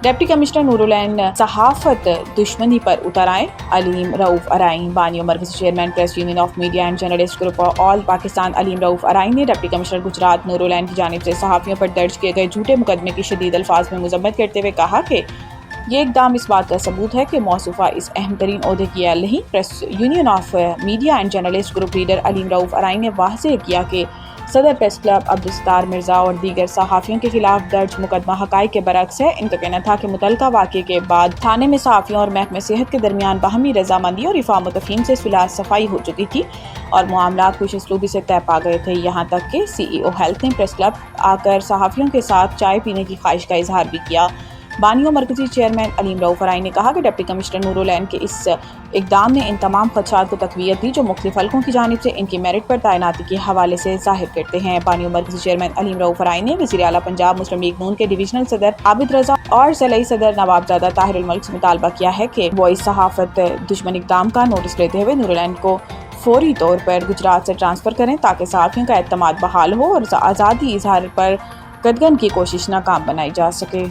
Deputy commissioner نورالعین صحافت دشمنی پر اتر آئے۔ علیم رؤف ارائیں بانی مرکزی chairman press union of media and journalist group all Pakistan Aleem Rauf Arain نے ڈپٹی کمشنر گجرات نورالعین کی جانب سے صحافیوں پر درج کیے گئے جھوٹے مقدمے کی شدید الفاظ میں مذمت کرتے ہوئے کہا کہ یہ اقدام اس بات کا ثبوت ہے کہ موصوفہ اس اہم ترین عہدے کی اہل نہیں۔ Press union of media and journalist group leader Aleem Rauf Arain نے واضح کیا کہ صدر پریس کلب عبدالستار مرزا اور دیگر صحافیوں کے خلاف درج مقدمہ حقائق کے برعکس ہے۔ ان کا کہنا تھا کہ متعلقہ واقعے کے بعد تھانے میں صحافیوں اور محکمہ صحت کے درمیان باہمی رضامندی اور افہام و تفہیم سے صلح صفائی ہو چکی تھی اور معاملات خوش اسلوبی سے طے پا گئے تھے، یہاں تک کہ سی ای او ہیلتھ نے پریس کلب آ کر صحافیوں کے ساتھ چائے پینے کی خواہش کا اظہار بھی کیا۔ بانی و مرکزی چیئرمین علیم رؤف ارائیں نے کہا کہ ڈپٹی کمشنر نورالعین کے اس اقدام نے ان تمام خدشات کو تقویت دی جو مختلف حلقوں کی جانب سے ان کی میرٹ پر تعیناتی کے حوالے سے ظاہر کرتے ہیں۔ بانی و مرکزی چیئرمین علیم رؤف ارائیں نے وزیر اعلیٰ پنجاب مسلم لیگ نون کے ڈویژنل صدر عابد رضا اور ضلعی صدر نوابزادہ طاہر الملک سے مطالبہ کیا ہے کہ وہ اس صحافت دشمن اقدام کا نوٹس لیتے ہوئے نورالعین کو فوری طور پر گجرات سے ٹرانسفر کریں تاکہ صحافیوں کا اعتماد بحال ہو اور آزادی اظہار پر قدغن کی کوشش ناکام بنائی جا سکے۔